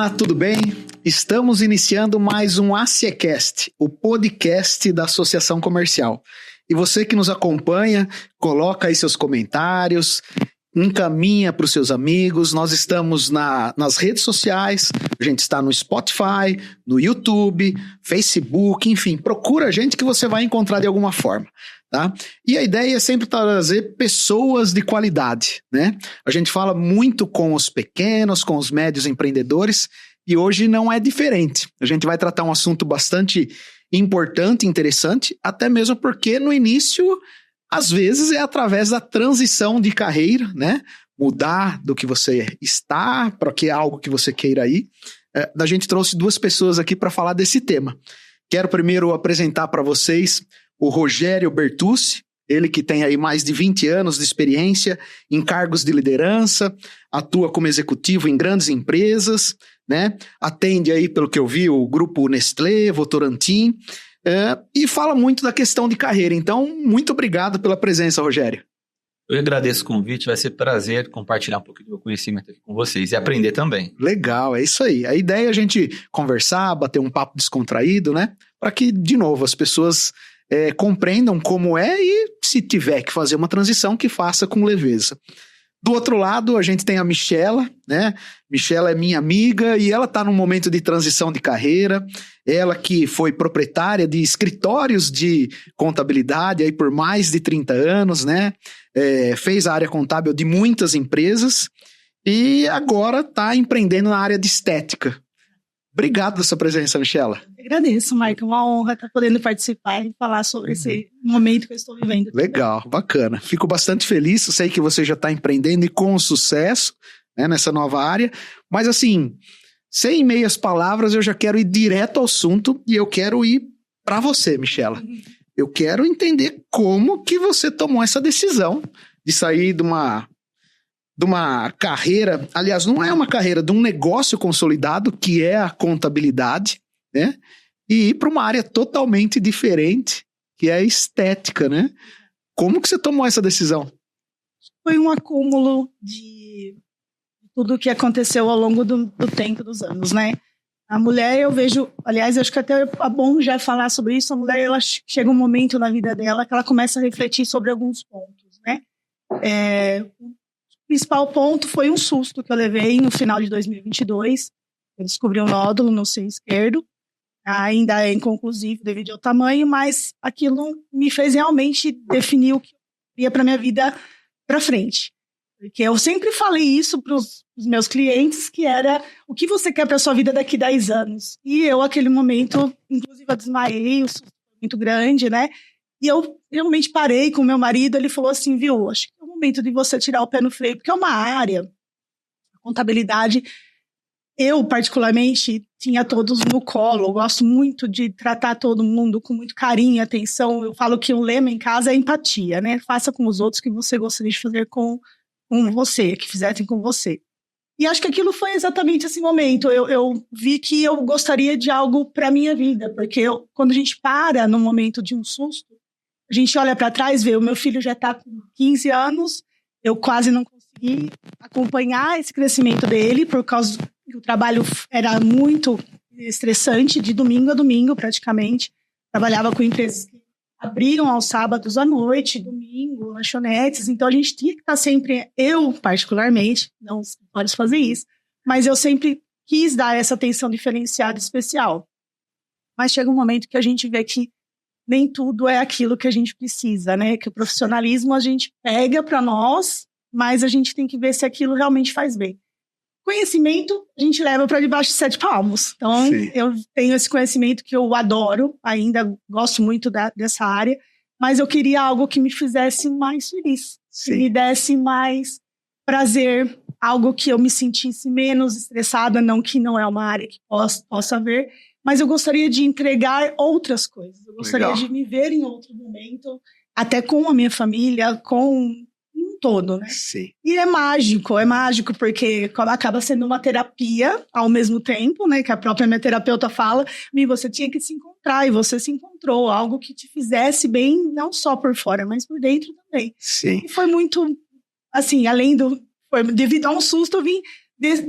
Olá, tudo bem? Estamos iniciando mais um ACEcast, o podcast da Associação Comercial. E você que nos acompanha, coloca aí seus comentários, encaminha para os seus amigos. Nós estamos nas redes sociais, a gente está no Spotify, no YouTube, Facebook, enfim, procura a gente que você vai encontrar de alguma forma. Tá? E a ideia é sempre trazer pessoas de qualidade, né? A gente fala muito com os pequenos, com os médios empreendedores, e hoje não é diferente. A gente vai tratar um assunto bastante importante, interessante, até mesmo porque no início, às vezes, é através da transição de carreira, né? Mudar do que você está para que algo que você queira ir. A gente trouxe duas pessoas aqui para falar desse tema. Quero primeiro apresentar para vocês o Rogério Bertucci, ele que tem aí mais de 20 anos de experiência em cargos de liderança, atua como executivo em grandes empresas, né? Atende aí, pelo que eu vi, o grupo Nestlé, Votorantim, e fala muito da questão de carreira. Então, muito obrigado pela presença, Rogério. Eu agradeço o convite, vai ser prazer compartilhar um pouco do meu conhecimento aqui com vocês e aprender também. Legal, é isso aí. A ideia é a gente conversar, bater um papo descontraído, né? Para que, de novo, as pessoas compreendam como é e, se tiver que fazer uma transição, que faça com leveza. Do outro lado, a gente tem a Michela, né? Michela é minha amiga e ela está num momento de transição de carreira. Ela que foi proprietária de escritórios de contabilidade aí por mais de 30 anos, né? Fez a área contábil de muitas empresas e agora está empreendendo na área de estética. Obrigado pela sua presença, Michela. Agradeço, Marco. É uma honra estar podendo participar e falar sobre esse momento que eu estou vivendo. Legal, bacana. Fico bastante feliz. Sei que você já está empreendendo e com sucesso, né, nessa nova área. Mas assim, sem meias palavras, eu já quero ir direto ao assunto e eu quero ir para você, Michela. Eu quero entender como que você tomou essa decisão de sair de uma carreira, aliás, não é uma carreira, de um negócio consolidado, que é a contabilidade, né? E ir para uma área totalmente diferente, que é a estética, né? Como que você tomou essa decisão? Foi um acúmulo de tudo o que aconteceu ao longo do tempo, dos anos, né? A mulher, eu vejo, aliás, eu acho que até é bom já falar sobre isso. A mulher, ela chega um momento na vida dela que ela começa a refletir sobre alguns pontos, né? O principal ponto foi um susto que eu levei no final de 2022. Eu descobri um nódulo no seio esquerdo, ainda é inconclusivo devido ao tamanho, mas aquilo me fez realmente definir o que eu queria para minha vida para frente. Porque eu sempre falei isso para os meus clientes, que era o que você quer para sua vida daqui a 10 anos. E eu, naquele momento, inclusive, eu desmaiei, o susto foi muito grande, né? E eu realmente parei com o meu marido, ele falou assim, viu, acho que é o momento de você tirar o pé no freio, porque é uma área, a contabilidade, eu particularmente tinha todos no colo, eu gosto muito de tratar todo mundo com muito carinho e atenção. Eu falo que o lema em casa é empatia, né? Faça com os outros o que você gostaria de fazer com você, que fizessem com você. E acho que aquilo foi exatamente esse momento. Eu vi que eu gostaria de algo para minha vida, porque quando a gente para no momento de um susto, a gente olha para trás, vê, o meu filho já está com 15 anos, eu quase não consegui acompanhar esse crescimento dele, por causa que o trabalho era muito estressante, de domingo a domingo praticamente. Trabalhava com empresas que abriram aos sábados à noite, domingo, lanchonetes, então a gente tinha que estar sempre, eu particularmente, não pode fazer isso, mas eu sempre quis dar essa atenção diferenciada especial. Mas chega um momento que a gente vê que nem tudo é aquilo que a gente precisa, né? Que o profissionalismo a gente pega para nós, mas a gente tem que ver se aquilo realmente faz bem. Conhecimento, a gente leva para debaixo de 7 palmos. Então, sim, eu tenho esse conhecimento que eu adoro, ainda gosto muito dessa área, mas eu queria algo que me fizesse mais feliz, sim, que me desse mais prazer, algo que eu me sentisse menos estressada, não que não é uma área que possa haver, mas eu gostaria de entregar outras coisas. Eu gostaria de me ver em outro momento, até com a minha família, com um todo, né? Sim. E é mágico porque acaba sendo uma terapia ao mesmo tempo, né? Que a própria minha terapeuta fala, você tinha que se encontrar, e você se encontrou, algo que te fizesse bem, não só por fora, mas por dentro também. Sim. E foi muito, assim, devido a um susto, eu vim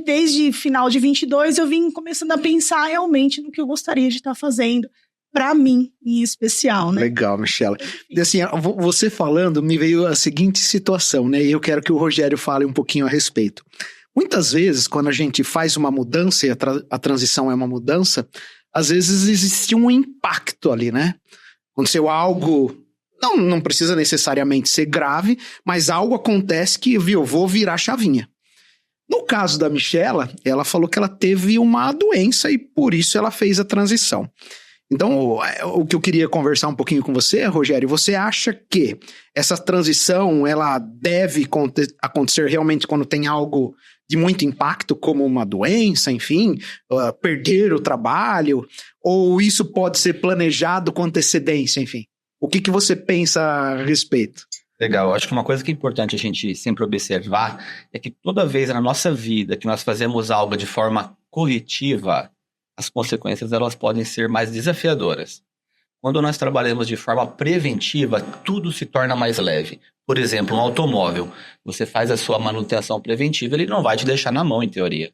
desde final de 22, eu vim começando a pensar realmente no que eu gostaria de estar fazendo para mim, em especial, né? Legal, Michela. Assim, você falando, me veio a seguinte situação, né? E eu quero que o Rogério fale um pouquinho a respeito. Muitas vezes, quando a gente faz uma mudança, e a transição é uma mudança, às vezes existe um impacto ali, né? Aconteceu algo, não precisa necessariamente ser grave, mas algo acontece que, eu vou virar a chavinha. No caso da Michela, ela falou que ela teve uma doença e por isso ela fez a transição. Então, o que eu queria conversar um pouquinho com você, Rogério, você acha que essa transição, ela deve acontecer realmente quando tem algo de muito impacto, como uma doença, enfim, perder o trabalho, ou isso pode ser planejado com antecedência, enfim? O que você pensa a respeito? Legal, acho que uma coisa que é importante a gente sempre observar é que toda vez na nossa vida que nós fazemos algo de forma corretiva, as consequências elas podem ser mais desafiadoras. Quando nós trabalhamos de forma preventiva, tudo se torna mais leve. Por exemplo, um automóvel, você faz a sua manutenção preventiva, ele não vai te deixar na mão, em teoria.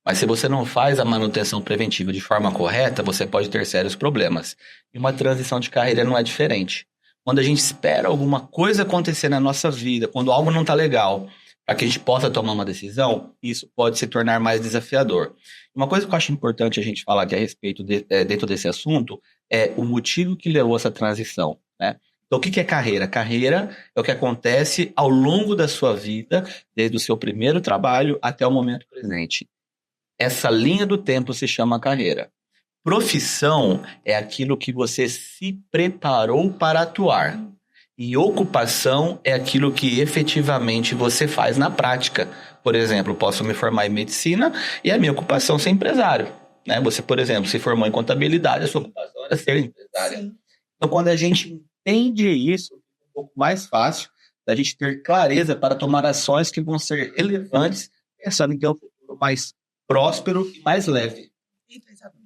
Mas se você não faz a manutenção preventiva de forma correta, você pode ter sérios problemas. E uma transição de carreira não é diferente. Quando a gente espera alguma coisa acontecer na nossa vida, quando algo não está legal, para que a gente possa tomar uma decisão, isso pode se tornar mais desafiador. Uma coisa que eu acho importante a gente falar aqui a respeito dentro desse assunto é o motivo que levou essa transição, né? Então, o que é carreira? Carreira é o que acontece ao longo da sua vida, desde o seu primeiro trabalho até o momento presente. Essa linha do tempo se chama carreira. Profissão é aquilo que você se preparou para atuar. E ocupação é aquilo que efetivamente você faz na prática. Por exemplo, posso me formar em medicina e a minha ocupação é ser empresário, né? Você, por exemplo, se formou em contabilidade, a sua ocupação era ser empresária. Sim. Então, quando a gente entende isso, é um pouco mais fácil da gente ter clareza para tomar ações que vão ser relevantes, pensando em ter um futuro mais próspero e mais leve.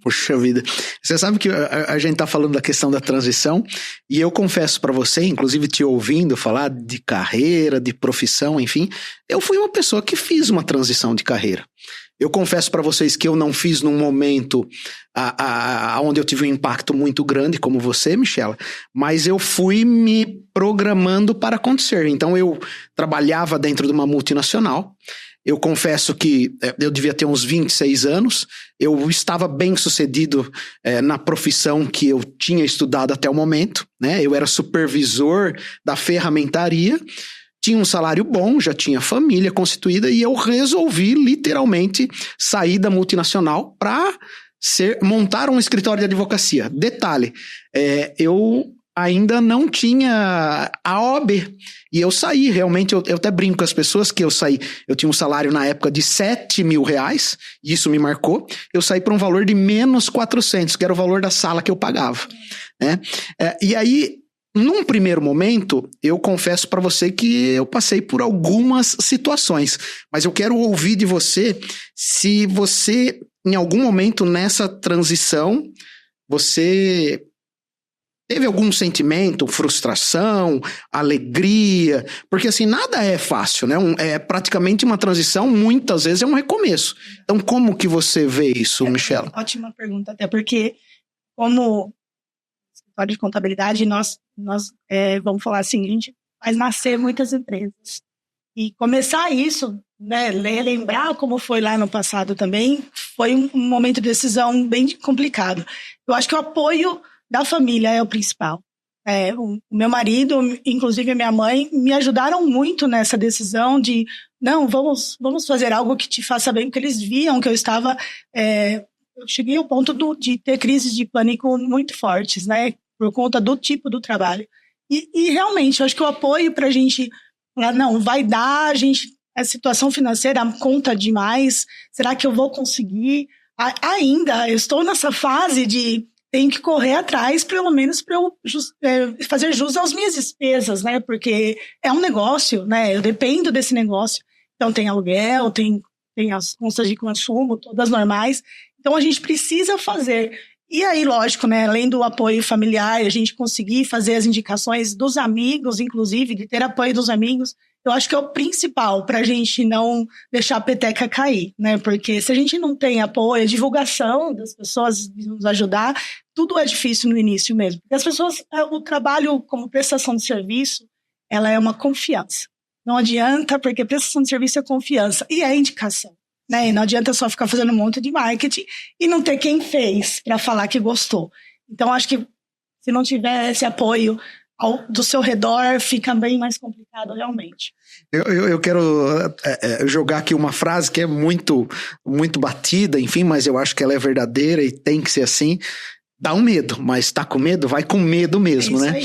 Puxa vida. Você sabe que a gente tá falando da questão da transição e eu confesso para você, inclusive te ouvindo falar de carreira, de profissão, enfim, eu fui uma pessoa que fiz uma transição de carreira. Eu confesso para vocês que eu não fiz num momento onde eu tive um impacto muito grande, como você, Michela, mas eu fui me programando para acontecer. Então eu trabalhava dentro de uma multinacional. Eu confesso que eu devia ter uns 26 anos, eu estava bem sucedido na profissão que eu tinha estudado até o momento, né? Eu era supervisor da ferramentaria, tinha um salário bom, já tinha família constituída e eu resolvi literalmente sair da multinacional para montar um escritório de advocacia. Detalhe, eu ainda não tinha a OAB. E eu saí, realmente, eu até brinco com as pessoas que eu saí. Eu tinha um salário na época de R$7.000, e isso me marcou. Eu saí por um valor de menos 400, que era o valor da sala que eu pagava, né? E aí, num primeiro momento, eu confesso para você que eu passei por algumas situações. Mas eu quero ouvir de você se você, em algum momento nessa transição, você teve algum sentimento, frustração, alegria? Porque assim, nada é fácil, né? É praticamente uma transição, muitas vezes é um recomeço. Então, como que você vê isso, Michela? Ótima pergunta, até porque como escritório de contabilidade, nós vamos falar assim, a gente faz nascer muitas empresas. E começar isso, né, lembrar como foi lá no passado também, foi um momento de decisão bem complicado. Eu acho que o apoio da família é o principal. O meu marido, inclusive a minha mãe, me ajudaram muito nessa decisão de, não, vamos fazer algo que te faça bem, porque eles viam que eu estava... eu cheguei ao ponto de ter crises de pânico muito fortes, né, por conta do tipo do trabalho. E realmente, eu acho que o apoio para a gente falar, não, vai dar, a situação financeira conta demais, será que eu vou conseguir? Ainda, eu estou nessa fase de... Tenho que correr atrás, pelo menos, para eu fazer jus às minhas despesas, né? Porque é um negócio, né? Eu dependo desse negócio. Então, tem aluguel, tem as contas de consumo, todas normais. Então, a gente precisa fazer. E aí, lógico, né, além do apoio familiar, a gente conseguir fazer as indicações dos amigos, inclusive, de ter apoio dos amigos, eu acho que é o principal para a gente não deixar a peteca cair, né? Porque se a gente não tem apoio, a divulgação das pessoas nos ajudar, tudo é difícil no início mesmo. Porque as pessoas, o trabalho como prestação de serviço, ela é uma confiança. Não adianta, porque prestação de serviço é confiança e é indicação. Né? E não adianta só ficar fazendo um monte de marketing e não ter quem fez para falar que gostou. Então, acho que se não tiver esse apoio do seu redor, fica bem mais complicado realmente. Eu quero jogar aqui uma frase que é muito, muito batida, enfim, mas eu acho que ela é verdadeira e tem que ser assim. Dá um medo, mas tá com medo? Vai com medo mesmo, né?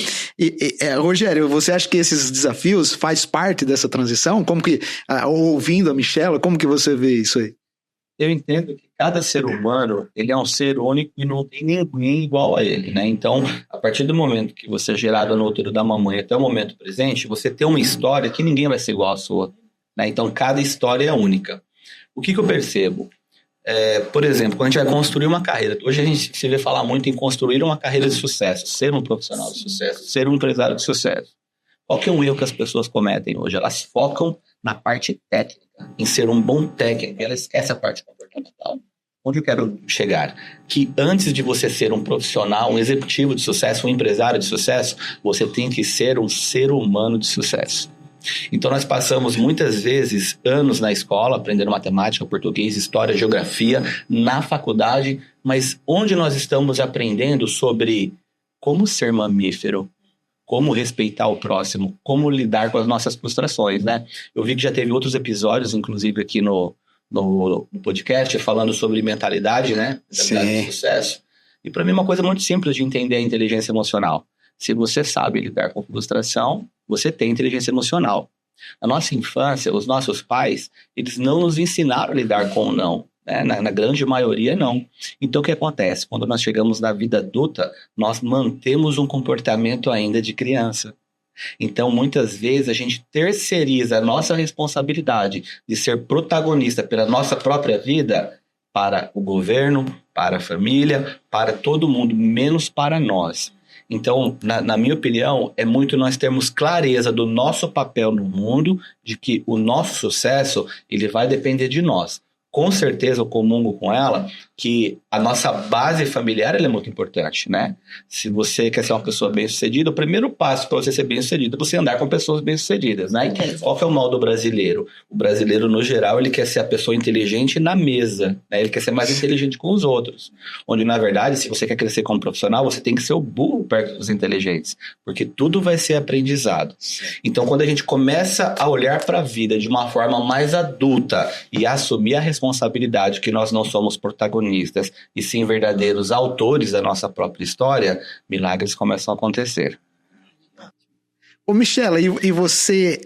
Rogério, você acha que esses desafios faz parte dessa transição? Como que, ouvindo a Michela, como que você vê isso aí? Eu entendo que cada ser humano, ele é um ser único e não tem ninguém igual a ele, né? Então, a partir do momento que você é gerado no útero da mamãe até o momento presente, você tem uma história que ninguém vai ser igual à sua, né? Então, cada história é única. O que eu percebo? Por exemplo, quando a gente vai construir uma carreira, hoje a gente se vê falar muito em construir uma carreira de sucesso, ser um profissional de sucesso, ser um empresário de sucesso. Qual que é um erro que as pessoas cometem hoje? Elas focam na parte técnica, em ser um bom técnico, elas esquecem a parte comportamental. Onde eu quero chegar? Que antes de você ser um profissional, um executivo de sucesso, um empresário de sucesso, você tem que ser um ser humano de sucesso. Então nós passamos muitas vezes anos na escola aprendendo matemática, português, história, geografia, na faculdade, mas onde nós estamos aprendendo sobre como ser mamífero, como respeitar o próximo, como lidar com as nossas frustrações, né? Eu vi que já teve outros episódios, inclusive aqui no podcast, falando sobre mentalidade, né? Mentalidade de sucesso. E para mim é uma coisa muito simples de entender a inteligência emocional. Se você sabe lidar com frustração, você tem inteligência emocional. Na nossa infância, os nossos pais, eles não nos ensinaram a lidar com o não. Né? Na grande maioria, não. Então, o que acontece? Quando nós chegamos na vida adulta, nós mantemos um comportamento ainda de criança. Então, muitas vezes, a gente terceiriza a nossa responsabilidade de ser protagonista pela nossa própria vida para o governo, para a família, para todo mundo, menos para nós. Então, na minha opinião, é muito nós termos clareza do nosso papel no mundo, de que o nosso sucesso, ele vai depender de nós. Com certeza eu comungo com ela que a nossa base familiar ela é muito importante, né? Se você quer ser uma pessoa bem-sucedida, o primeiro passo para você ser bem-sucedido é você andar com pessoas bem-sucedidas, né? Qual que é o mal do brasileiro? O brasileiro, no geral, ele quer ser a pessoa inteligente na mesa, né? Ele quer ser mais inteligente com os outros. Onde, na verdade, se você quer crescer como profissional, você tem que ser o burro perto dos inteligentes, porque tudo vai ser aprendizado. Então, quando a gente começa a olhar para a vida de uma forma mais adulta e assumir a responsabilidade que nós não somos protagonistas e sim verdadeiros autores da nossa própria história, milagres começam a acontecer. Ô Michela, e você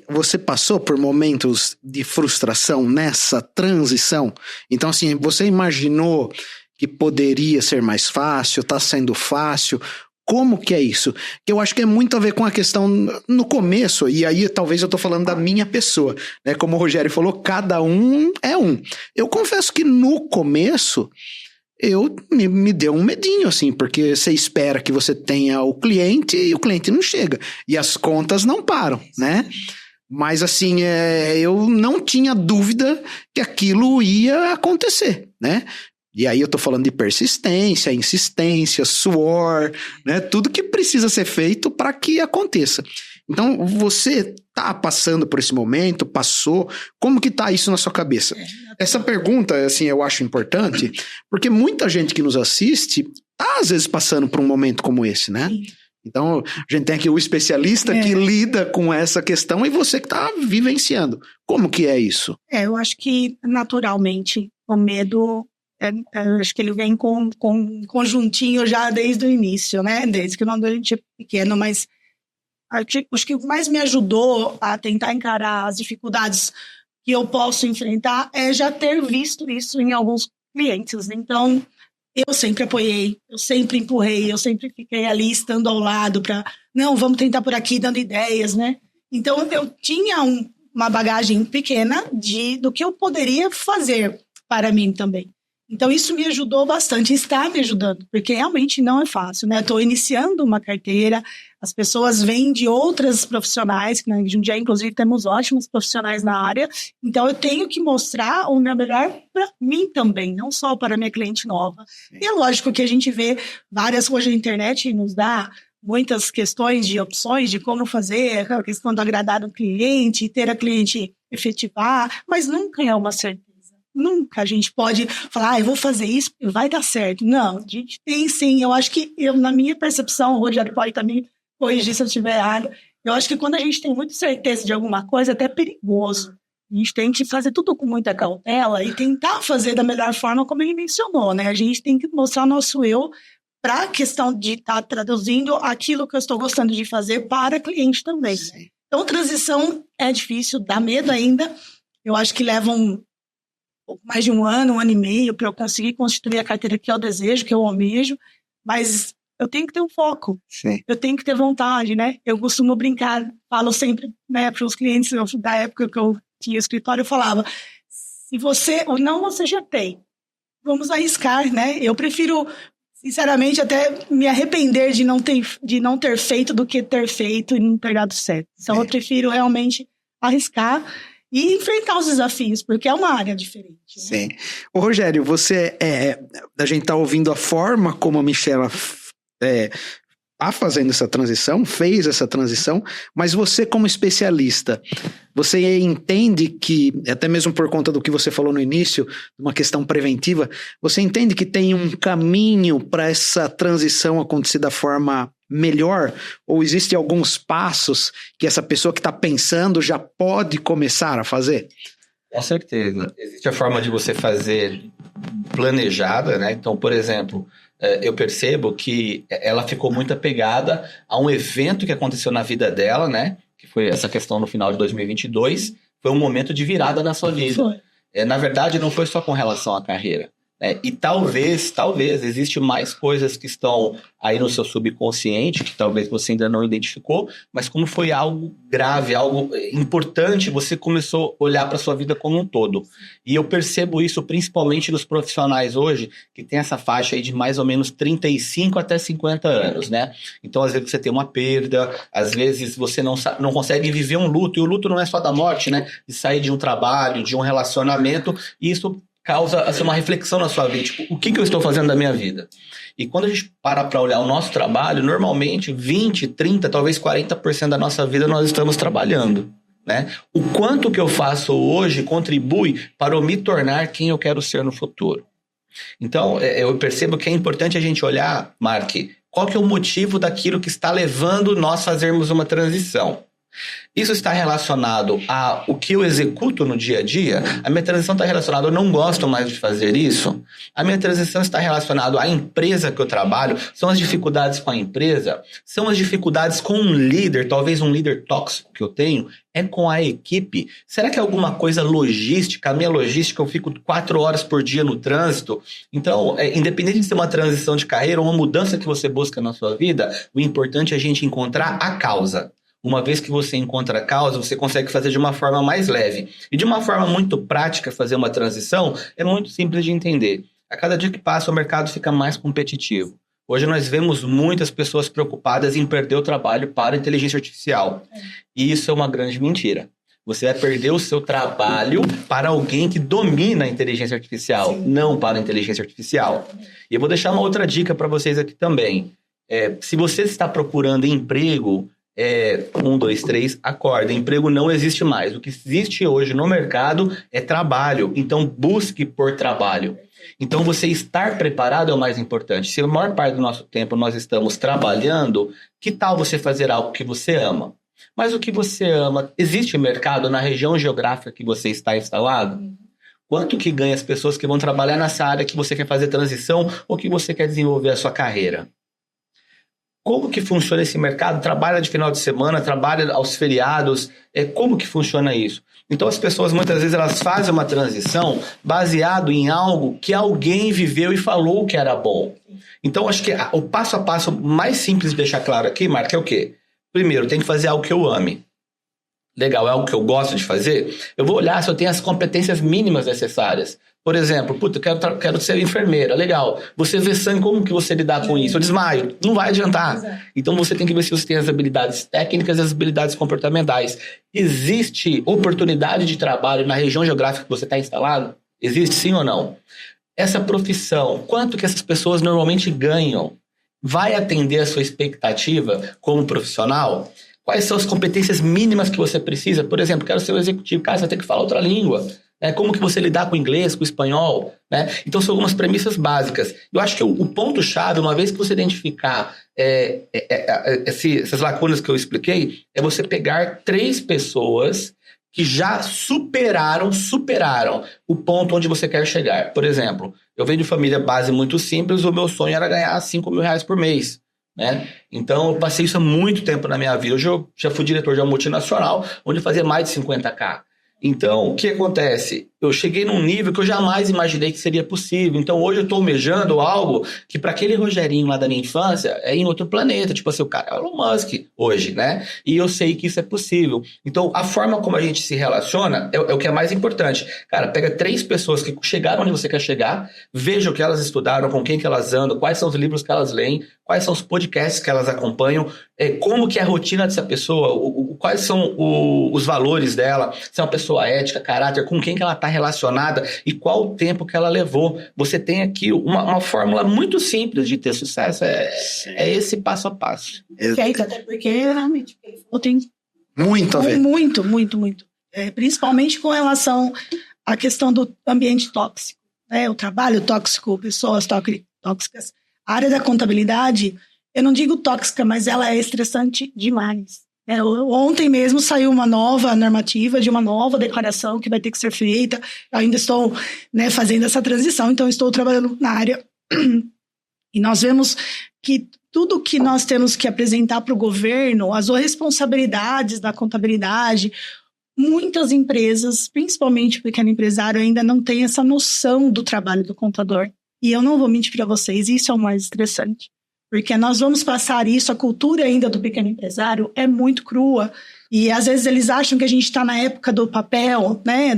passou por momentos de frustração nessa transição? Então, assim, você imaginou que poderia ser mais fácil, está sendo fácil? Como que é isso? Que eu acho que é muito a ver com a questão no começo, e aí talvez eu tô falando da minha pessoa, né? Como o Rogério falou, cada um é um. Eu confesso que no começo me deu um medinho, assim, porque você espera que você tenha o cliente e o cliente não chega, e as contas não param, né? Mas assim, eu não tinha dúvida que aquilo ia acontecer, né? E aí eu tô falando de persistência, insistência, suor, né? Tudo que precisa ser feito para que aconteça. Então, você tá passando por esse momento, passou, como que tá isso na sua cabeça? Essa pergunta, assim, eu acho importante, porque muita gente que nos assiste tá, às vezes, passando por um momento como esse, né? Sim. Então, a gente tem aqui o especialista que lida com essa questão e você que tá vivenciando. Como que é isso? Eu acho que, naturalmente, o medo... acho que ele vem com um conjuntinho já desde o início, né? Desde que a gente é pequeno, mas acho que o que mais me ajudou a tentar encarar as dificuldades que eu posso enfrentar é já ter visto isso em alguns clientes. Então, eu sempre apoiei, eu sempre empurrei, eu sempre fiquei ali estando ao lado para, não, vamos tentar por aqui, dando ideias, né? Então, eu tinha uma bagagem pequena do que eu poderia fazer para mim também. Então, isso me ajudou bastante, está me ajudando, porque realmente não é fácil, né? Estou iniciando uma carteira, as pessoas vêm de outras profissionais, né? De um dia, inclusive, temos ótimos profissionais na área, então eu tenho que mostrar o meu melhor para mim também, não só para a minha cliente nova. E é lógico que a gente vê várias, hoje a internet nos dá muitas questões de opções de como fazer, a questão do agradar o cliente, ter a cliente efetivar, mas nunca é uma certeza. Nunca a gente pode falar, eu vou fazer isso e vai dar certo. Não, a gente tem sim. Eu acho que, na minha percepção, o Rogério pode também corrigir se eu estiver errado, eu acho que quando a gente tem muita certeza de alguma coisa, é até perigoso. A gente tem que fazer tudo com muita cautela e tentar fazer da melhor forma, como ele mencionou, né? A gente tem que mostrar nosso eu para a questão de estar traduzindo aquilo que eu estou gostando de fazer para cliente também. Né? Então, transição é difícil, dá medo ainda. Eu acho que leva pouco mais de um ano e meio para eu conseguir constituir a carteira que eu desejo, que eu almejo, mas eu tenho que ter um foco, eu tenho que ter vontade, né? Eu costumo brincar, falo sempre, né, para os clientes da época que eu tinha escritório, eu falava, se você ou não, você já tem, vamos arriscar, né? Eu prefiro, sinceramente, até me arrepender de não ter feito do que ter feito e não ter dado certo. Então, eu prefiro realmente arriscar e enfrentar os desafios, porque é uma área diferente. Né? Sim. Ô, Rogério, a gente está ouvindo a forma como a Michela está fazendo essa transição, fez essa transição, mas você como especialista, você entende que, até mesmo por conta do que você falou no início, uma questão preventiva, você entende que tem um caminho para essa transição acontecer da forma melhor? Ou existem alguns passos que essa pessoa que está pensando já pode começar a fazer? Com certeza. Existe a forma de você fazer planejada, né? Então, por exemplo, eu percebo que ela ficou muito apegada a um evento que aconteceu na vida dela, né? Que foi essa questão no final de 2022. Foi um momento de virada na sua vida. Na verdade, não foi só com relação à carreira. E talvez existe mais coisas que estão aí no seu subconsciente, que talvez você ainda não identificou, mas como foi algo grave, algo importante, você começou a olhar para a sua vida como um todo. E eu percebo isso principalmente nos profissionais hoje, que tem essa faixa aí de mais ou menos 35 até 50 anos, né? Então, às vezes você tem uma perda, às vezes você não consegue viver um luto, e o luto não é só da morte, né? De sair de um trabalho, de um relacionamento, e isso causa assim, uma reflexão na sua vida, tipo, o que eu estou fazendo da minha vida? E quando a gente para olhar o nosso trabalho, normalmente 20, 30, talvez 40% da nossa vida nós estamos trabalhando, né? O quanto que eu faço hoje contribui para eu me tornar quem eu quero ser no futuro. Então, eu percebo que é importante a gente olhar, Mark, qual que é o motivo daquilo que está levando nós a fazermos uma transição. Isso está relacionado a o que eu executo no dia a dia? A minha transição está relacionada, eu não gosto mais de fazer isso? A minha transição está relacionada à empresa que eu trabalho? São as dificuldades com a empresa? São as dificuldades com um líder, talvez um líder tóxico que eu tenho? É com a equipe? Será que é alguma coisa logística? A minha logística, eu fico 4 horas por dia no trânsito? Então, independente de ser uma transição de carreira ou uma mudança que você busca na sua vida, o importante é a gente encontrar a causa. Uma vez que você encontra a causa, você consegue fazer de uma forma mais leve. E de uma forma muito prática, fazer uma transição é muito simples de entender. A cada dia que passa, o mercado fica mais competitivo. Hoje nós vemos muitas pessoas preocupadas em perder o trabalho para a inteligência artificial. E isso é uma grande mentira. Você vai perder o seu trabalho para alguém que domina a inteligência artificial, não para a inteligência artificial. E eu vou deixar uma outra dica para vocês aqui também. Se você está procurando emprego, 1, 2, 3, acorda. Emprego não existe mais. O que existe hoje no mercado é trabalho. Então, busque por trabalho. Então, você estar preparado é o mais importante. Se a maior parte do nosso tempo nós estamos trabalhando, que tal você fazer algo que você ama? Mas o que você ama, existe mercado na região geográfica que você está instalado? Quanto que ganha as pessoas que vão trabalhar nessa área que você quer fazer transição ou que você quer desenvolver a sua carreira? Como que funciona esse mercado? Trabalha de final de semana, trabalha aos feriados, como que funciona isso? Então as pessoas muitas vezes elas fazem uma transição baseado em algo que alguém viveu e falou que era bom. Então acho que o passo a passo mais simples de deixar claro aqui, Marco, é o quê? Primeiro, tem que fazer algo que eu ame. Legal, é algo que eu gosto de fazer? Eu vou olhar se eu tenho as competências mínimas necessárias. Por exemplo, quero ser enfermeira, legal. Você vê sangue, como que você lidar com isso? Eu desmaio. Não vai adiantar. Exato. Então você tem que ver se você tem as habilidades técnicas e as habilidades comportamentais. Existe oportunidade de trabalho na região geográfica que você está instalado? Existe sim ou não? Essa profissão, quanto que essas pessoas normalmente ganham? Vai atender a sua expectativa como profissional? Quais são as competências mínimas que você precisa? Por exemplo, quero ser um executivo. Cara, você vai ter que falar outra língua. Como que você lidar com o inglês, com o espanhol, né? Então são algumas premissas básicas. Eu acho que o ponto-chave, uma vez que você identificar essas lacunas que eu expliquei, é você pegar 3 pessoas que já superaram o ponto onde você quer chegar. Por exemplo, eu venho de família base muito simples, o meu sonho era ganhar R$5.000 por mês. Né? Então eu passei isso há muito tempo na minha vida. Hoje eu já fui diretor de uma multinacional, onde eu fazia mais de 50K. Então, o que acontece? Eu cheguei num nível que eu jamais imaginei que seria possível. Então, hoje eu estou almejando algo que para aquele Rogerinho lá da minha infância é em outro planeta. Tipo assim, o cara é o Elon Musk hoje, né? E eu sei que isso é possível. Então, a forma como a gente se relaciona é o que é mais importante. Cara, pega 3 pessoas que chegaram onde você quer chegar, veja o que elas estudaram, com quem que elas andam, quais são os livros que elas leem, quais são os podcasts que elas acompanham, como que é a rotina dessa pessoa, quais são os valores dela, se é uma pessoa ética, caráter, com quem que ela está relacionada e qual o tempo que ela levou. Você tem aqui uma fórmula muito simples de ter sucesso, é esse passo a passo. Até porque realmente eu tenho muito a ver. Muito. Principalmente com relação à questão do ambiente tóxico, né? O trabalho tóxico, pessoas tóxicas. A área da contabilidade, eu não digo tóxica, mas ela é estressante demais. Ontem mesmo saiu uma nova normativa de uma nova declaração que vai ter que ser feita. Eu ainda estou, né, fazendo essa transição, então estou trabalhando na área. E nós vemos que tudo que nós temos que apresentar para o governo, as responsabilidades da contabilidade, muitas empresas, principalmente o pequeno empresário, ainda não tem essa noção do trabalho do contador. E eu não vou mentir para vocês, isso é o mais estressante. Porque nós vamos passar isso, a cultura ainda do pequeno empresário é muito crua. E às vezes eles acham que a gente está na época do papel, né,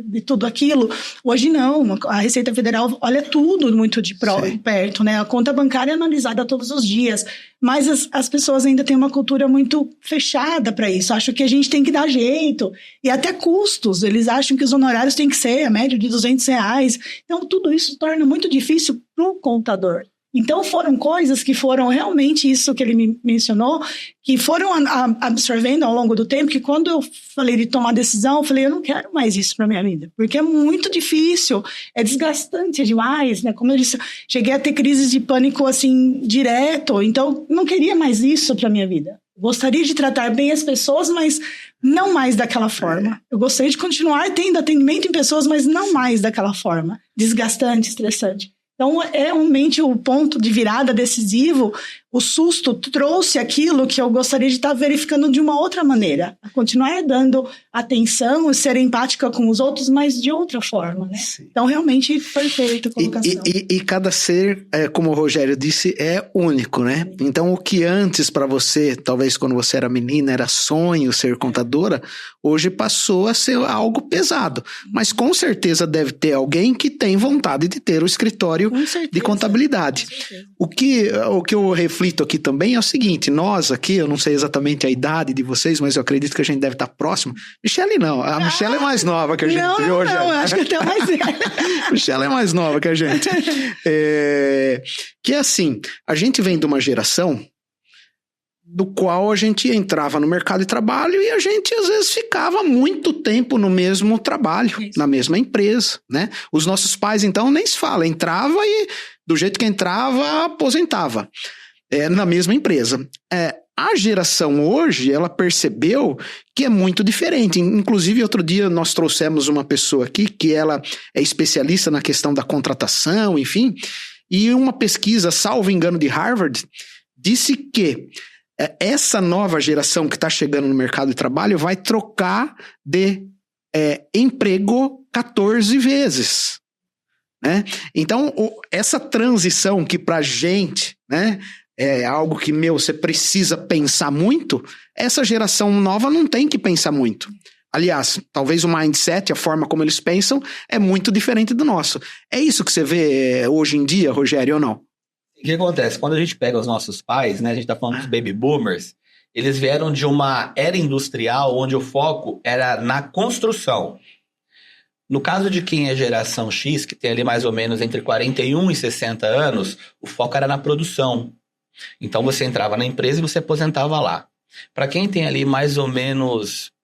de tudo aquilo. Hoje não, a Receita Federal olha tudo muito de perto, né? A conta bancária é analisada todos os dias. Mas as pessoas ainda têm uma cultura muito fechada para isso. Acham que a gente tem que dar jeito. E até custos. Eles acham que os honorários têm que ser a média de R$200. Então tudo isso torna muito difícil para o contador. Então, foram coisas que foram realmente isso que ele me mencionou, que foram absorvendo ao longo do tempo, que quando eu falei de tomar decisão, eu falei, eu não quero mais isso para minha vida, porque é muito difícil, é desgastante demais, né? Como eu disse, cheguei a ter crises de pânico, assim, direto, então, não queria mais isso para minha vida. Gostaria de tratar bem as pessoas, mas não mais daquela forma. Eu gostaria de continuar tendo atendimento em pessoas, mas não mais daquela forma. Desgastante, estressante. Então, realmente o ponto de virada decisivo, o susto trouxe aquilo que eu gostaria de estar verificando de uma outra maneira. Continuar dando atenção, ser empática com os outros, mas de outra forma, né? Sim. Então, realmente, perfeita a colocação. E cada ser, como o Rogério disse, é único, né? Então, o que antes para você, talvez quando você era menina, era sonho ser contadora, hoje passou a ser algo pesado. Mas com certeza deve ter alguém que tem vontade de ter o escritório de contabilidade. O que eu reflito aqui também é o seguinte, nós aqui, eu não sei exatamente a idade de vocês, mas eu acredito que a gente deve estar próximo. Michele não, a Michele é mais nova que a gente. Não, eu acho que até mais velha. Michele é mais nova que a gente. Que é assim, a gente vem de uma geração do qual a gente entrava no mercado de trabalho e a gente às vezes ficava muito tempo no mesmo trabalho, na mesma empresa, né? Os nossos pais então nem se fala, entrava e do jeito que entrava, aposentava na mesma empresa. A geração hoje, ela percebeu que é muito diferente. Inclusive, outro dia nós trouxemos uma pessoa aqui que ela é especialista na questão da contratação, enfim, e uma pesquisa, salvo engano, de Harvard, disse que essa nova geração que está chegando no mercado de trabalho vai trocar de emprego 14 vezes. Né? Então, essa transição que pra gente, né, é algo que, você precisa pensar muito, essa geração nova não tem que pensar muito. Aliás, talvez o mindset, a forma como eles pensam, é muito diferente do nosso. É isso que você vê hoje em dia, Rogério, ou não? O que acontece? Quando a gente pega os nossos pais, né, a gente está falando dos baby boomers, eles vieram de uma era industrial onde o foco era na construção. No caso de quem é geração X, que tem ali mais ou menos entre 41 e 60 anos, o foco era na produção. Então você entrava na empresa e você aposentava lá. Para quem tem ali mais ou menos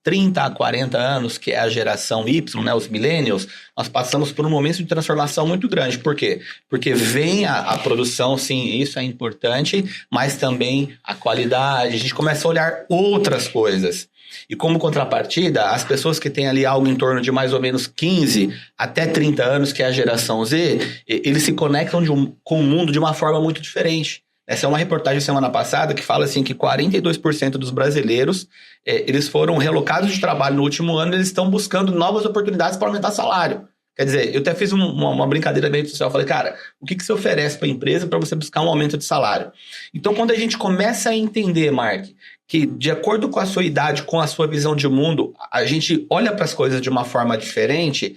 30 a 40 anos, que é a geração Y, né, os millennials, nós passamos por um momento de transformação muito grande. Por quê? Porque vem a produção, sim, isso é importante, mas também a qualidade, a gente começa a olhar outras coisas. E como contrapartida, as pessoas que têm ali algo em torno de mais ou menos 15 até 30 anos, que é a geração Z, eles se conectam com o mundo de uma forma muito diferente. Essa é uma reportagem semana passada que fala assim que 42% dos brasileiros, eles foram relocados de trabalho no último ano, eles estão buscando novas oportunidades para aumentar salário. Quer dizer, eu até fiz uma brincadeira meio social, eu falei, cara, o que você oferece para a empresa para você buscar um aumento de salário? Então, quando a gente começa a entender, Mark, que de acordo com a sua idade, com a sua visão de mundo, a gente olha para as coisas de uma forma diferente,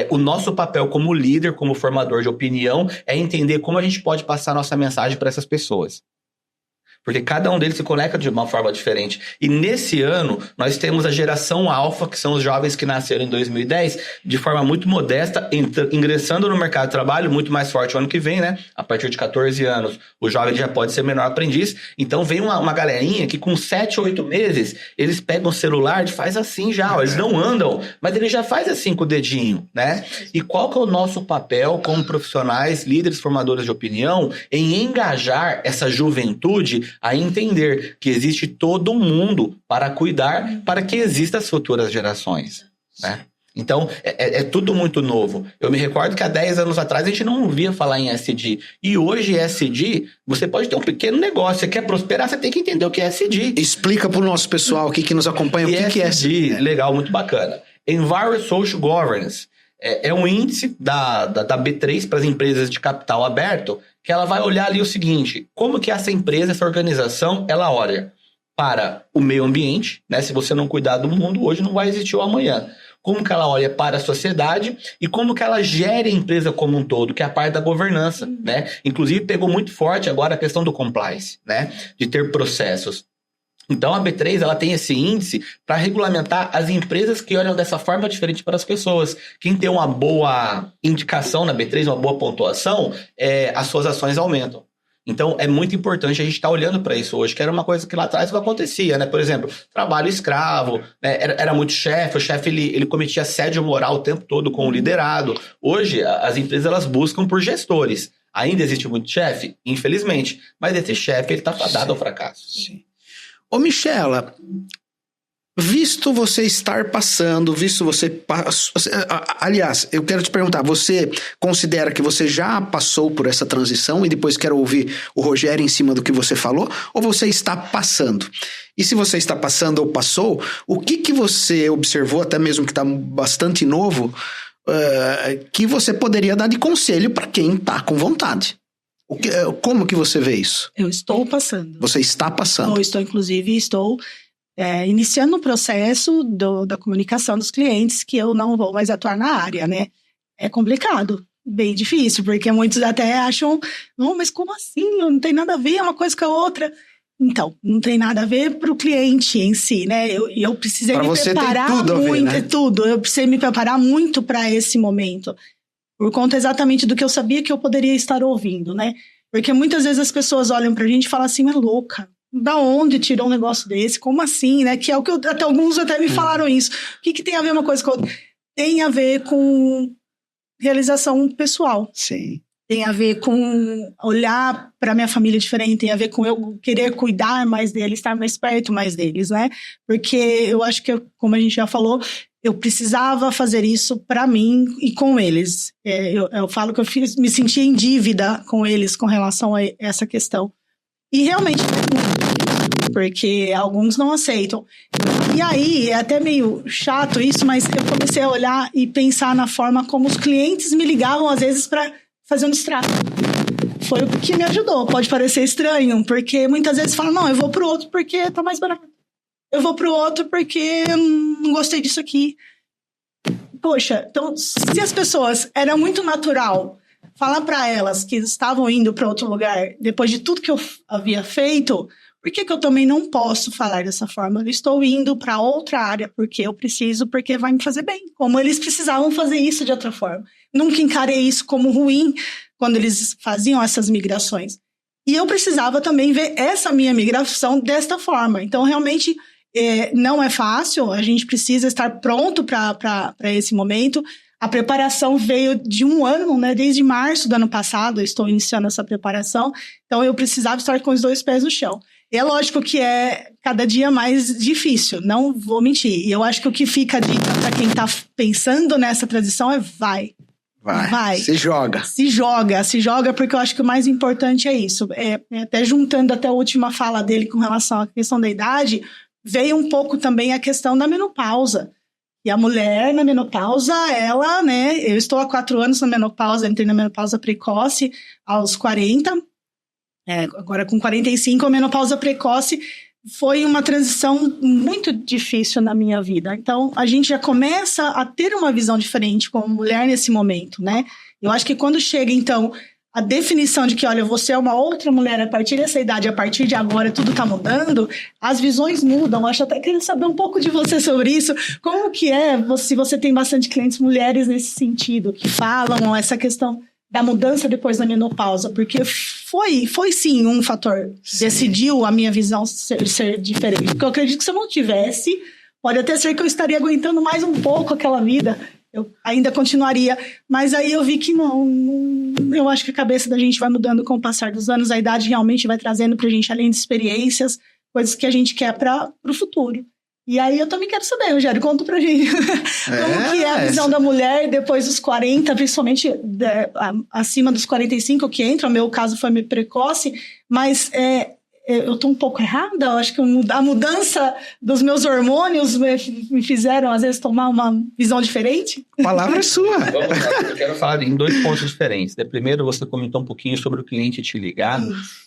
o nosso papel como líder, como formador de opinião, é entender como a gente pode passar nossa mensagem para essas pessoas. Porque cada um deles se conecta de uma forma diferente. E nesse ano, nós temos a geração alfa, que são os jovens que nasceram em 2010, de forma muito modesta, ingressando no mercado de trabalho, muito mais forte o ano que vem, né? A partir de 14 anos, o jovem já pode ser menor aprendiz. Então vem uma galerinha que com 7, 8 meses, eles pegam o celular e faz assim já. Ó, eles não andam, mas ele já faz assim com o dedinho, né? E qual que é o nosso papel como profissionais, líderes, formadores de opinião, em engajar essa juventude a entender que existe todo mundo para cuidar, para que existam as futuras gerações, né? Então, é tudo muito novo. Eu me recordo que há 10 anos atrás a gente não ouvia falar em SD. E hoje, SD, você pode ter um pequeno negócio. Você quer prosperar, você tem que entender o que é SD. Explica para o nosso pessoal aqui que nos acompanha o que é SD. Legal, muito bacana. Environmental Social Governance. É um índice da B3 para as empresas de capital aberto, que ela vai olhar ali o seguinte, como que essa empresa, essa organização, ela olha para o meio ambiente, né? Se você não cuidar do mundo, hoje não vai existir o amanhã. Como que ela olha para a sociedade e como que ela gera a empresa como um todo, que é a parte da governança, né? Inclusive, pegou muito forte agora a questão do compliance, né? De ter processos. Então, a B3 ela tem esse índice para regulamentar as empresas que olham dessa forma diferente para as pessoas. Quem tem uma boa indicação na B3, uma boa pontuação, as suas ações aumentam. Então, é muito importante a gente estar olhando para isso hoje, que era uma coisa que lá atrás não acontecia, né? Por exemplo, trabalho escravo, né? Era muito chefe, o chefe ele cometia assédio moral o tempo todo com o liderado. Hoje, as empresas elas buscam por gestores. Ainda existe muito chefe? Infelizmente. Mas esse chefe ele está fadado ao fracasso. Sim. Ô, Michela, visto você estar passando, aliás, eu quero te perguntar, você considera que você já passou por essa transição e depois quero ouvir o Rogério em cima do que você falou, ou você está passando? E se você está passando ou passou, o que você observou, até mesmo que está bastante novo, que você poderia dar de conselho para quem está com vontade? Como que você vê isso? Eu estou passando. Você está passando? Eu estou iniciando o processo da comunicação dos clientes, que eu não vou mais atuar na área, né? É complicado, bem difícil, porque muitos até acham, não, mas como assim? Não tem nada a ver uma coisa com a outra. Então, não tem nada a ver para o cliente em si, né? Eu precisei me preparar muito, né? Tudo. Eu precisei me preparar muito para esse momento. Por conta exatamente do que eu sabia que eu poderia estar ouvindo, né? Porque muitas vezes as pessoas olham pra gente e falam assim, é louca, da onde tirou um negócio desse? Como assim, né? Que é o que até alguns até me falaram isso. O que tem a ver uma coisa com a outra? Tem a ver com realização pessoal. Sim. Tem a ver com olhar pra minha família diferente, tem a ver com eu querer cuidar mais deles, estar mais perto mais deles, né? Porque eu acho que, como a gente já falou, eu precisava fazer isso para mim e com eles. Eu falo que eu me senti em dívida com eles com relação a essa questão. E realmente, porque alguns não aceitam. E aí, é até meio chato isso, mas eu comecei a olhar e pensar na forma como os clientes me ligavam, às vezes, para fazer um distrato. Foi o que me ajudou. Pode parecer estranho, porque muitas vezes falam, não, eu vou pro outro porque tá mais barato. eu vou pro outro porque não gostei disso aqui. Poxa, então, se as pessoas, era muito natural falar para elas que estavam indo para outro lugar, depois de tudo que eu havia feito, por que eu também não posso falar dessa forma? Eu estou indo para outra área porque eu preciso, porque vai me fazer bem. Como eles precisavam fazer isso de outra forma. Nunca encarei isso como ruim quando eles faziam essas migrações. E eu precisava também ver essa minha migração desta forma. Então, realmente, não é fácil. A gente precisa estar pronto para esse momento. A preparação veio de um ano, né? Desde março do ano passado, eu estou iniciando essa preparação. Então, eu precisava estar com os 2 pés no chão. E é lógico que é cada dia mais difícil, não vou mentir. E eu acho que o que fica a dica para quem está pensando nessa transição é vai. Se joga. Se joga, porque eu acho que o mais importante é isso. Até juntando até a última fala dele com relação à questão da idade, veio um pouco também a questão da menopausa. E a mulher na menopausa, ela, né? Eu estou há 4 anos na menopausa, entrei na menopausa precoce aos 40. Agora com 45, a menopausa precoce foi uma transição muito difícil na minha vida. Então, a gente já começa a ter uma visão diferente como mulher nesse momento, né? Eu acho que quando chega, então, a definição de que, olha, você é uma outra mulher a partir dessa idade, a partir de agora tudo tá mudando, as visões mudam. Eu acho até queria saber um pouco de você sobre isso. Como que se você tem bastante clientes mulheres nesse sentido, que falam essa questão da mudança depois da menopausa, porque foi sim um fator, decidiu a minha visão ser diferente. Porque eu acredito que se eu não tivesse, pode até ser que eu estaria aguentando mais um pouco aquela vida, eu ainda continuaria, mas aí eu vi que não, eu acho que a cabeça da gente vai mudando com o passar dos anos, a idade realmente vai trazendo pra gente, além de experiências, coisas que a gente quer pro futuro. E aí eu também quero saber, Rogério, conta pra gente como que é a visão da mulher depois dos 40, principalmente acima dos 45 que entra, o meu caso foi meio precoce, mas eu tô um pouco errada, eu acho que a mudança dos meus hormônios me fizeram, às vezes, tomar uma visão diferente. A palavra é sua. Vamos lá, eu quero falar em 2 pontos diferentes. Primeiro, você comentou um pouquinho sobre o cliente te ligar,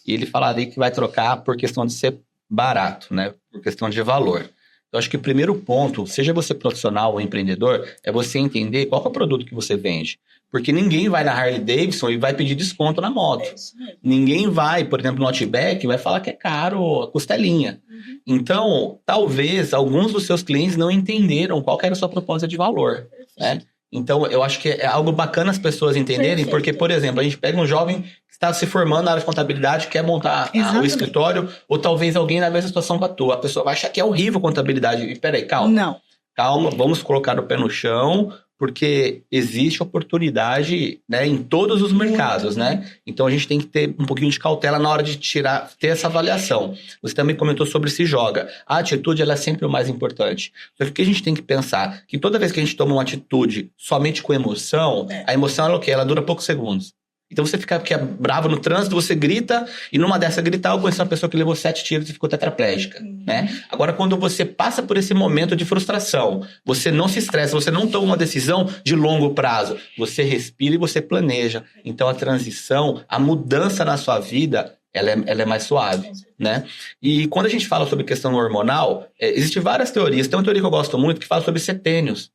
e ele falar aí que vai trocar por questão de ser barato, né? Por questão de valor. Eu acho que o primeiro ponto, seja você profissional ou empreendedor, é você entender qual é o produto que você vende. Porque ninguém vai na Harley Davidson e vai pedir desconto na moto. Ninguém vai, por exemplo, no Outback, vai falar que é caro a costelinha. Então, talvez alguns dos seus clientes não entenderam qual que era a sua proposta de valor, né? Então, eu acho que é algo bacana as pessoas entenderem, porque, por exemplo, a gente pega um jovem que está se formando na área de contabilidade, quer montar o escritório, ou talvez alguém na mesma situação que a tua. A pessoa vai achar que é horrível contabilidade. E peraí, calma. Não. Calma, vamos colocar o pé no chão, porque existe oportunidade, né, em todos os mercados, né? Então a gente tem que ter um pouquinho de cautela na hora de ter essa avaliação. Você também comentou sobre se joga. A atitude, ela é sempre o mais importante. Só que a gente tem que pensar que toda vez que a gente toma uma atitude somente com emoção, a emoção, ela é o quê? Ela dura poucos segundos. Então você fica bravo no trânsito, você grita, e numa dessa gritar, eu conheci uma pessoa que levou 7 tiros e ficou tetraplégica, né? Agora, quando você passa por esse momento de frustração, você não se estressa, você não toma uma decisão de longo prazo, você respira e você planeja. Então a transição, a mudança na sua vida, ela é mais suave, né? E quando a gente fala sobre questão hormonal, existem várias teorias. Tem uma teoria que eu gosto muito que fala sobre setênios.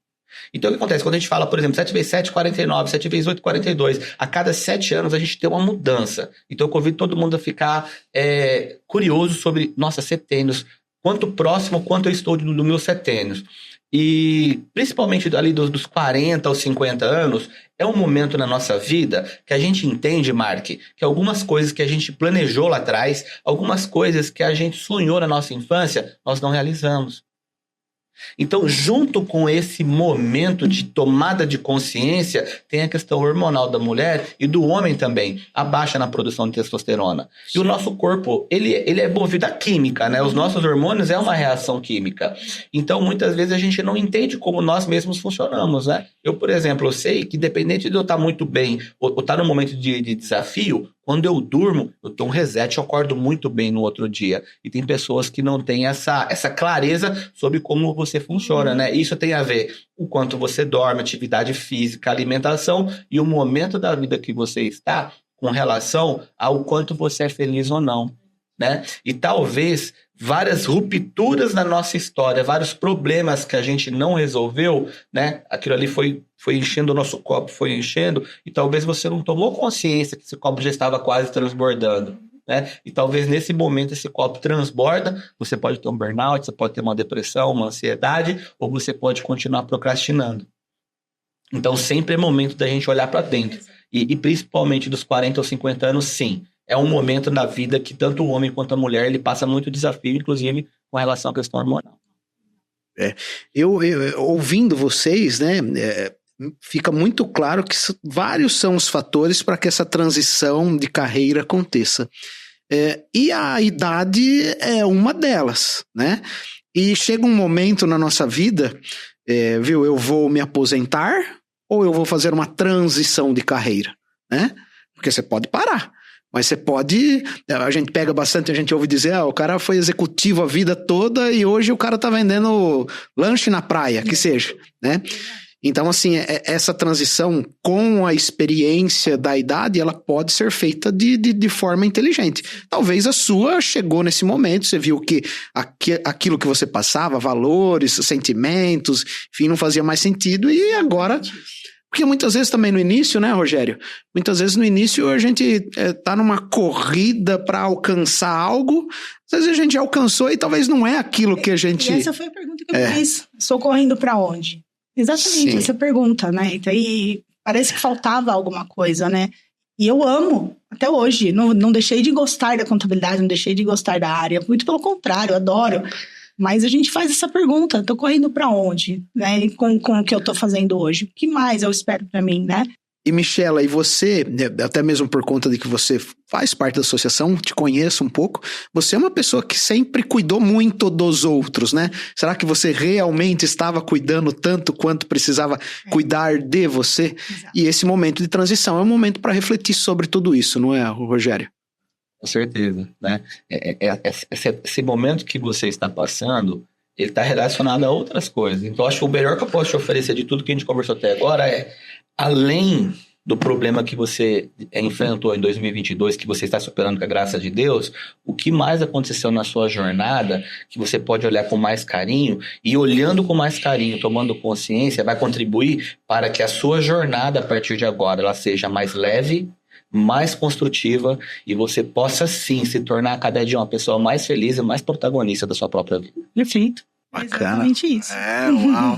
Então, o que acontece? Quando a gente fala, por exemplo, 7 vezes 7, 49, 7 vezes 8, 42, a cada 7 anos a gente tem uma mudança. Então, eu convido todo mundo a ficar curioso sobre, nossa, setênios, quanto próximo, quanto eu estou do meu setênios. E, principalmente ali dos 40 aos 50 anos, é um momento na nossa vida que a gente entende, Mark, que algumas coisas que a gente planejou lá atrás, algumas coisas que a gente sonhou na nossa infância, nós não realizamos. Então, junto com esse momento de tomada de consciência, tem a questão hormonal da mulher e do homem também, a baixa na produção de testosterona. E o nosso corpo, ele é movido a química, né? Os nossos hormônios é uma reação química. Então, muitas vezes a gente não entende como nós mesmos funcionamos, né? Eu, por exemplo, eu sei que independente de eu estar muito bem ou estar num momento de desafio, quando eu durmo, eu dou um reset, eu acordo muito bem no outro dia. E tem pessoas que não têm essa clareza sobre como você funciona, né? Isso tem a ver com o quanto você dorme, atividade física, alimentação e o momento da vida que você está com relação ao quanto você é feliz ou não. né? E talvez várias rupturas na nossa história, vários problemas que a gente não resolveu, né? Aquilo ali foi enchendo o nosso copo, foi enchendo, e talvez você não tomou consciência que esse copo já estava quase transbordando, né? E talvez nesse momento esse copo transborda, você pode ter um burnout, você pode ter uma depressão, uma ansiedade, ou você pode continuar procrastinando. Então sempre é momento da gente olhar para dentro. E principalmente dos 40 ou 50 anos, sim. É um momento na vida que tanto o homem quanto a mulher, ele passa muito desafio, inclusive com relação à questão hormonal. Eu ouvindo vocês, né, fica muito claro que vários são os fatores para que essa transição de carreira aconteça. E a idade é uma delas, né? E chega um momento na nossa vida, viu, eu vou me aposentar ou eu vou fazer uma transição de carreira, né? Porque você pode parar. Mas você pode, a gente pega bastante, a gente ouve dizer, o cara foi executivo a vida toda e hoje o cara tá vendendo lanche na praia, que seja, né? Então, assim, essa transição com a experiência da idade, ela pode ser feita de forma inteligente. Talvez a sua chegou nesse momento, você viu que aquilo que você passava, valores, sentimentos, enfim, não fazia mais sentido e agora... Porque muitas vezes também no início, né, Rogério? Muitas vezes no início a gente tá numa corrida para alcançar algo, às vezes a gente alcançou e talvez não é aquilo que a gente... E essa foi a pergunta que eu fiz. Estou correndo para onde? Exatamente, essa pergunta, né? Então, e parece que faltava alguma coisa, né? E eu amo, até hoje, não deixei de gostar da contabilidade, não deixei de gostar da área, muito pelo contrário, eu adoro. Mas a gente faz essa pergunta, tô correndo para onde, né? Com o que eu tô fazendo hoje. O que mais eu espero para mim, né? E Michela, e você, até mesmo por conta de que você faz parte da associação, te conheço um pouco, você é uma pessoa que sempre cuidou muito dos outros, né? Será que você realmente estava cuidando tanto quanto precisava cuidar de você? Exato. E esse momento de transição é um momento para refletir sobre tudo isso, não é, Rogério? Com certeza, né? Esse momento que você está passando, ele está relacionado a outras coisas. Então, acho que o melhor que eu posso te oferecer de tudo que a gente conversou até agora é, além do problema que você enfrentou em 2022, que você está superando com a graça de Deus, o que mais aconteceu na sua jornada, que você pode olhar com mais carinho, e olhando com mais carinho, tomando consciência, vai contribuir para que a sua jornada, a partir de agora, ela seja mais leve, mais construtiva, e você possa sim se tornar cada dia uma pessoa mais feliz e mais protagonista da sua própria vida. Perfeito. Bacana. Exatamente isso. Uau.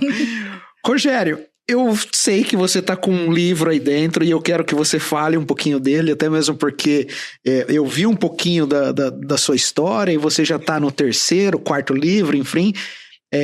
Rogério, eu sei que você está com um livro aí dentro e eu quero que você fale um pouquinho dele, até mesmo porque eu vi um pouquinho da sua história e você já está no 3º, 4º livro, enfim.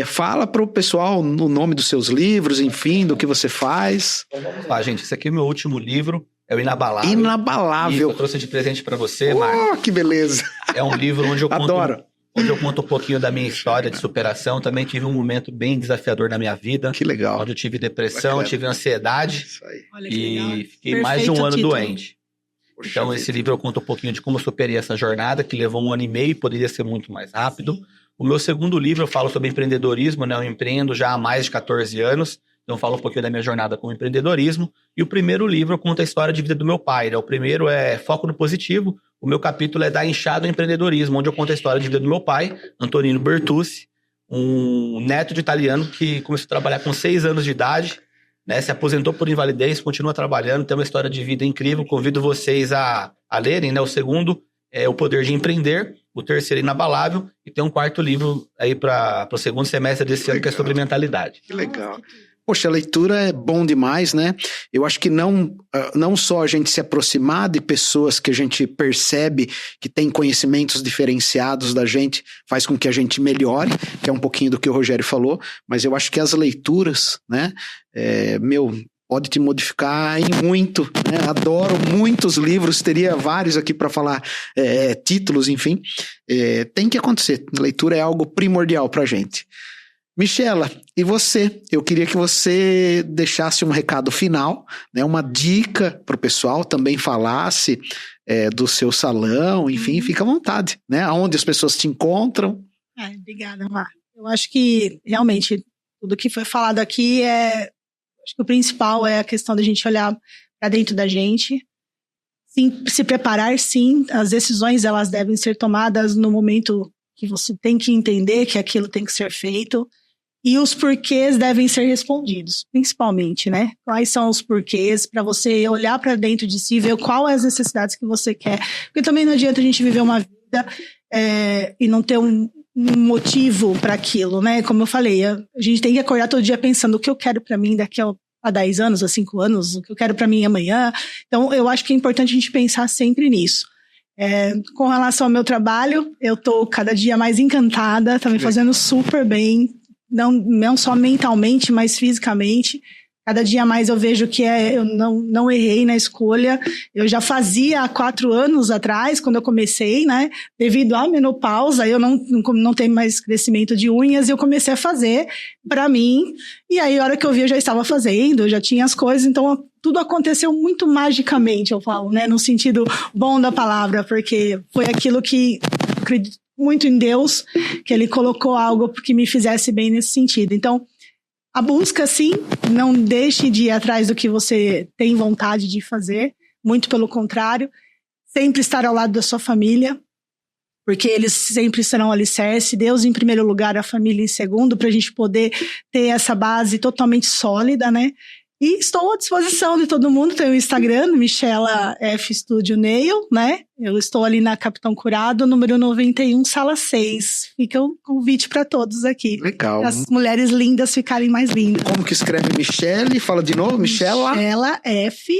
Fala para o pessoal o nome dos seus livros, enfim, do que você faz. Então vamos lá, gente. Esse aqui é o meu último livro. É o Inabalável. Inabalável. Isso, eu trouxe de presente para você, Marcos. Que beleza. É um livro onde eu conto... Adoro. Onde eu conto um pouquinho da minha história de superação. Também tive um momento bem desafiador na minha vida. Que legal. Onde eu tive depressão, Bacana. Tive ansiedade. Isso aí. Olha que legal. E fiquei Perfeito mais de um ano título. doente. Então, esse livro eu conto um pouquinho de como eu superei essa jornada, que levou 1 ano e meio e poderia ser muito mais rápido. Sim. O meu segundo livro eu falo sobre empreendedorismo, né? Eu empreendo já há mais de 14 anos. Então, eu falo um pouquinho da minha jornada com o empreendedorismo. E o primeiro livro eu conto a história de vida do meu pai, né? O primeiro é Foco no Positivo. O meu capítulo é Da Enxada ao Empreendedorismo, onde eu conto a história de vida do meu pai, Antonino Bertucci, um neto de italiano que começou a trabalhar com 6 anos de idade, né? Se aposentou por invalidez, continua trabalhando, tem uma história de vida incrível. Convido vocês a lerem, né? O segundo é O Poder de Empreender, o terceiro é Inabalável, e tem um 4º livro aí para o segundo semestre desse ano, que é sobre mentalidade. Que legal. Poxa, a leitura é bom demais, né? Eu acho que não só a gente se aproximar de pessoas que a gente percebe que tem conhecimentos diferenciados da gente, faz com que a gente melhore, que é um pouquinho do que o Rogério falou, mas eu acho que as leituras, né? Pode te modificar em muito, né? Adoro muitos livros, teria vários aqui para falar, títulos, enfim. Tem que acontecer. A leitura é algo primordial pra gente. Michela, e você? Eu queria que você deixasse um recado final, né, uma dica para o pessoal, também falasse do seu salão, enfim, fica à vontade, né? Aonde as pessoas te encontram. Obrigada, Mar. Eu acho que, realmente, tudo que foi falado aqui acho que o principal é a questão da gente olhar para dentro da gente, sim, se preparar, sim. As decisões, elas devem ser tomadas no momento que você tem que entender que aquilo tem que ser feito. E os porquês devem ser respondidos, principalmente, né? Quais são os porquês para você olhar para dentro de si, ver quais as necessidades que você quer. Porque também não adianta a gente viver uma vida e não ter um motivo para aquilo, né? Como eu falei, a gente tem que acordar todo dia pensando o que eu quero para mim daqui a 10 anos, a 5 anos, o que eu quero para mim amanhã. Então, eu acho que é importante a gente pensar sempre nisso. Com relação ao meu trabalho, eu tô cada dia mais encantada, tá me fazendo super bem. Não só mentalmente, mas fisicamente. Cada dia mais eu vejo que eu não errei na escolha. Eu já fazia há 4 anos atrás, quando eu comecei, né? Devido à menopausa, eu não tenho mais crescimento de unhas, e eu comecei a fazer para mim. E aí, a hora que eu vi, eu já estava fazendo, eu já tinha as coisas, então tudo aconteceu muito magicamente, eu falo, né? No sentido bom da palavra, porque foi aquilo que eu acredito muito em Deus, que Ele colocou algo que me fizesse bem nesse sentido. Então, a busca, sim, não deixe de ir atrás do que você tem vontade de fazer, muito pelo contrário, sempre estar ao lado da sua família, porque eles sempre serão alicerce, Deus em primeiro lugar, a família em segundo, para a gente poder ter essa base totalmente sólida, né? E estou à disposição de todo mundo, tem o Instagram, Michela F. Studio Nail, né? Eu estou ali na Capitão Curado, número 91, sala 6. Fica o convite para todos aqui. Legal. As mulheres lindas ficarem mais lindas. Como que escreve Michele? Fala de novo, Michela? Michela F.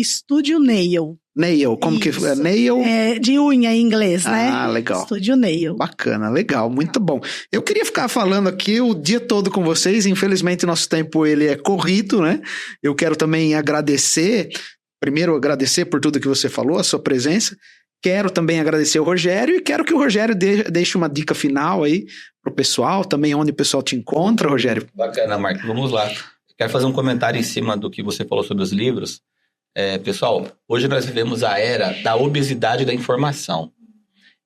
Studio Nail. Nail, como Isso. que é? Nail? De unha em inglês, né? Ah, legal. Studio Nail. Bacana, legal, muito bom. Eu queria ficar falando aqui o dia todo com vocês, infelizmente nosso tempo ele é corrido, né? Eu quero também primeiro agradecer por tudo que você falou, a sua presença. Quero também agradecer o Rogério e quero que o Rogério deixe uma dica final aí pro pessoal, também onde o pessoal te encontra, Rogério. Bacana, Marco, vamos lá. Quero fazer um comentário em cima do que você falou sobre os livros. Pessoal, hoje nós vivemos a era da obesidade da informação.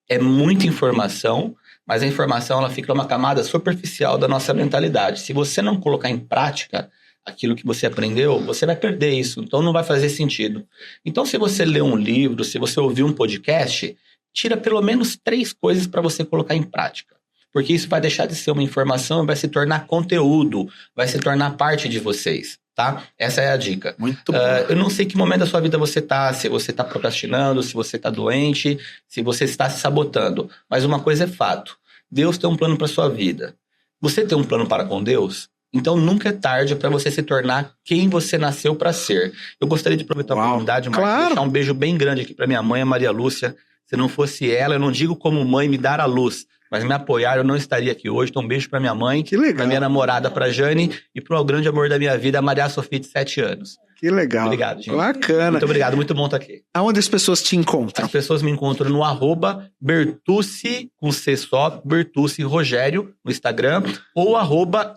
É muita informação, mas a informação ela fica numa camada superficial da nossa mentalidade. Se você não colocar em prática aquilo que você aprendeu, você vai perder isso, então não vai fazer sentido. Então, se você ler um livro, se você ouvir um podcast, tira pelo menos 3 coisas para você colocar em prática. Porque isso vai deixar de ser uma informação e vai se tornar conteúdo, vai se tornar parte de vocês. Tá? Essa é a dica. Muito bom. Eu não sei que momento da sua vida você está, se você está procrastinando, se você está doente, se você está se sabotando. Mas uma coisa é fato. Deus tem um plano para sua vida. Você tem um plano para com Deus? Então nunca é tarde para você se tornar quem você nasceu para ser. Eu gostaria de aproveitar a oportunidade, Marcos, claro. Deixar um beijo bem grande aqui para minha mãe, a Maria Lúcia. Se não fosse ela, eu não digo como mãe me dar a luz, mas me apoiar, eu não estaria aqui hoje. Então, um beijo pra minha mãe, pra minha namorada, pra Jane, e pro grande amor da minha vida, a Maria Sofia, de 7 anos. Que legal. Obrigado, gente. Bacana. Muito obrigado, muito bom estar aqui. Aonde as pessoas te encontram? As pessoas me encontram no @Bertucci, com C só, Bertucci Rogério, no Instagram, ou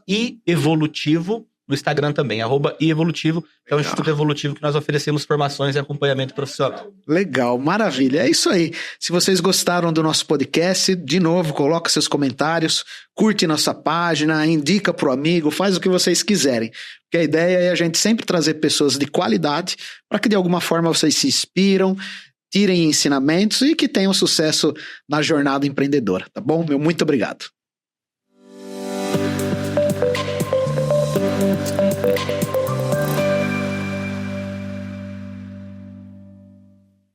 @ievolutivo, no Instagram também, @ievolutivo, que é o Instituto Evolutivo que nós oferecemos formações e acompanhamento profissional. Legal, maravilha. É isso aí. Se vocês gostaram do nosso podcast, de novo, coloca seus comentários, curte nossa página, indica pro amigo, faz o que vocês quiserem. Porque a ideia é a gente sempre trazer pessoas de qualidade para que de alguma forma vocês se inspiram, tirem ensinamentos e que tenham sucesso na jornada empreendedora, tá bom? Meu muito obrigado.